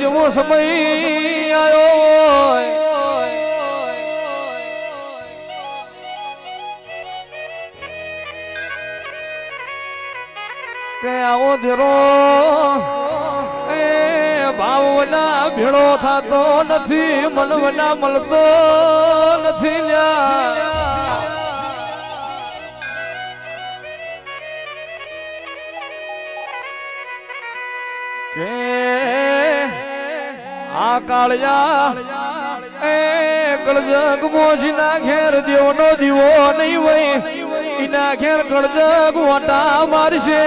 જેવો સમય આવ્યો કે આવો ધીરો ભાવના ભેળો થતો નથી, મનવના મળતો નથી. કે આ કાળિયા કળજગ મોજીના ઘેર દેવનો દીવો નહીં હોય, એના ઘેર કળજગ વાટા મારશે,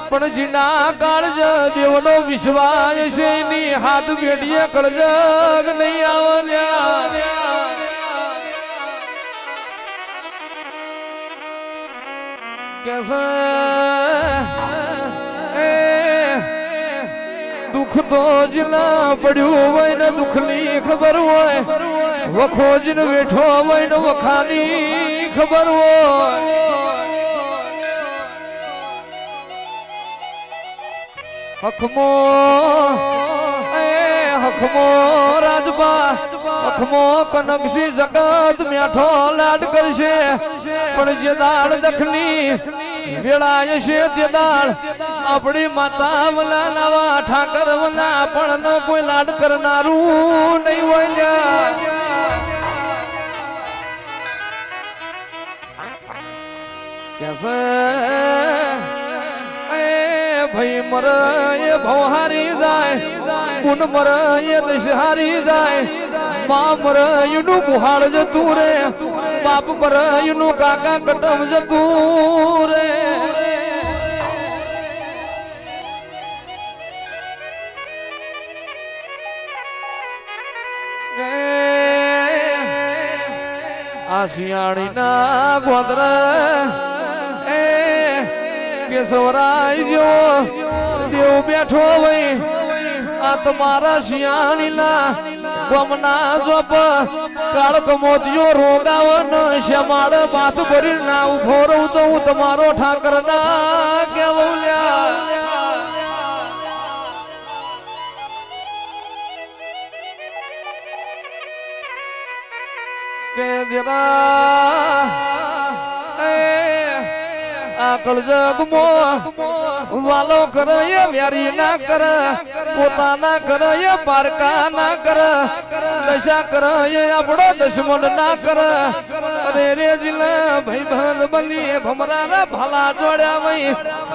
પણ જીના કાળજ દેવનો વિશ્વાસ છે, એની હાથ બેડીએ કળજગ નહીં આવવા. કે દુઃખ તો જના પડ્યું હોય ને દુઃખની ખબર હોય, વખો જન બેઠો હોય ને વખાની ખબર હોય. હખમો હખમો રાજબા હખમો કનકસી જગત મેઠો લાડ કરશે, પણ જે દાળ દખની વેળાય છે તે દાળ આપણી માતા વલા નાવા ઠાકર વલા પણ કોઈ લાડ કરનારું નહીં હોય. કેસે ભાઈ મર એ ભવહારી જાય, પુન મર એ દશહારી જાય, મા મર એનું બુહાડ જતું રે, બાપ મર એનું કાકા કટમ જતું રે. આ શિયાળીના ગોદરા કેશવરાય જો દેવ બેઠો હોય, આ તમારા શિયાળીના ગમના જોપ કાળક મોતિયો રોગાવન શ્યામાળ માથ ભરી ના ઉભો રહું તો હું તમારો ઠાકર ના કેવું. કે જરા કળજગ મો વાલો કરે એ વ્યારી ના કરે, પોતાના કરે એ પારકા ના કરે, દશા કરે એ આપણો દુશ્મન ના કરે. અરે રે જીલા ભાઈ બંધ બની ભમરા ભલા જોડ્યા વઈ,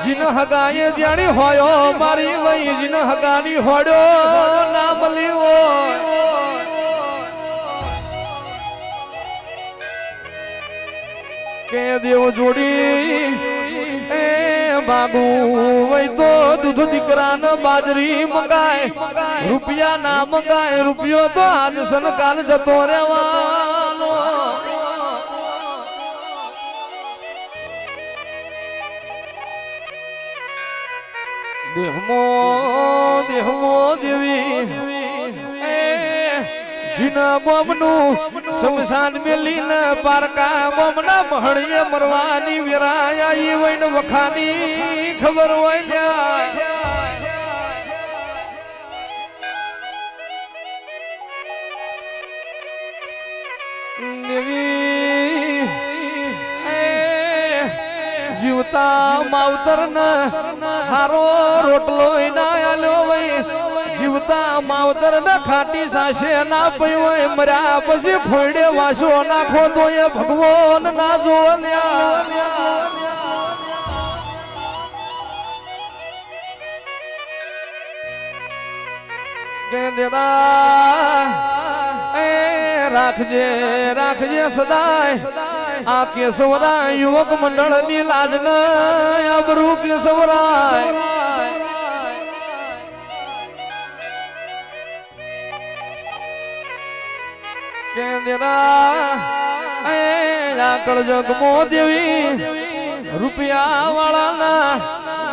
જીન હગાએ જાણી હોયો મારી વઈ, જીન હગાની હોડ્યો ના મળી હોય. કે દેવ જોડી બાબુ વઈ તો દૂધ દીકરા ને બાજરી મંગાય, રૂપિયા ના મંગાય, રૂપિયો તો આજ સનકાલ જતો રહેવાનો. દેહમો દેહમો દેવી જીના ગોમનું શમશાન મેલીને પારકા ગોમના મહણીએ મરવાની વિરાય આવી હોય ને વખાની ખબર હોય. જીવતા માવતર ને હારો રોટલો ના આલ્યો હોય, જીવતા માવતર ને ખાટી સાસે ના પઈ હોય, મર્યા પછી ફોડે વાસો નાખો તો એ ભગવાન ના જોલ્યા. કે દેદા રાખજે રાખજે સદાય આ કેશવરાય યુવક મંડળ ની લાજ ન આબરૂ કેશવરાય. કળજગ મો દેવી રૂપિયા વાળા ના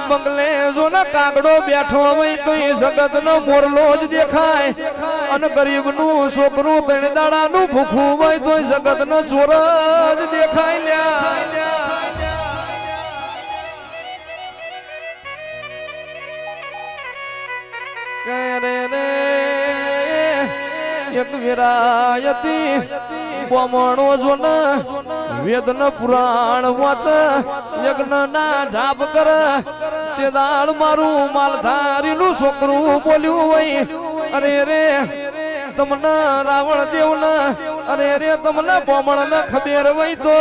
બંગલે જો ને કાગડો બેઠો હોય તો એ જગત નો મોરલો જ દેખાય, અને ગરીબ નું છોકરું ત્રણ દાડા નું ભૂખું હોય તો જગત નો ચોર જ દેખાય. કરે રે એક વિરાયતી બમણો જોન વેદન પુરાણ વાચ યજ્ઞ ના જાપ કર તે દાળ મારું માલધારી નું છોકરું બોલ્યું હોય અરે રે તમને રાવણ દેવ ને અરે રે તમને બમણ ને ખબર હોય તો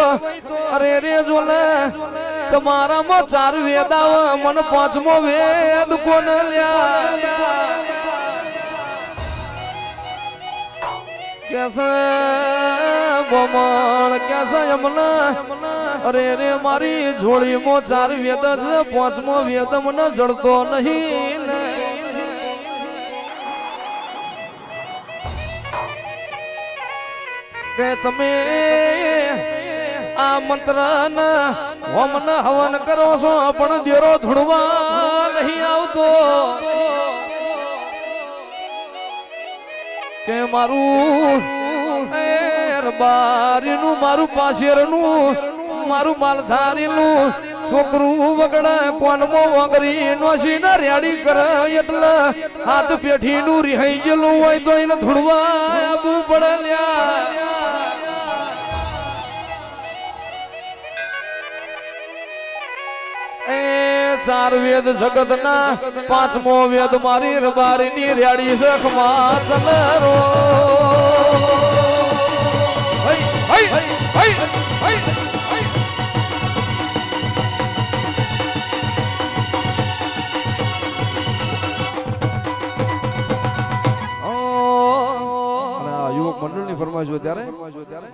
અરે રે જો ને તમારામાં 4 વેદ આવે મને 5મો વેદ કોણ લ્યા कैसे बमण कैसे यमुना अरे रे मारी झोली मो 4 वेद છે 5મો વેદ મને જડતો નહીં કે તમે આ મંત્ર ને હોમન હવન કરો છો પણ દેરો ધૂળવા નહીં આવતો કે મારું બારીનું મારું પાછેરનું મારું માલધારીનું છોકરું વગડે કોનમો વગરી નોસી ને રેડી કરે એટલે હાથ પેઠીનું રિહાઈ ગયેલું હોય તો એને ધૂળવા આવવું પડે લ્યા એ 4 વેદ જગત ના 5મો વેદ મારી રબારી ની રેડી સખ માતલરો હઈ હઈ હઈ હઈ યુવક મંડળ ની ફરમાઈશ ત્યારે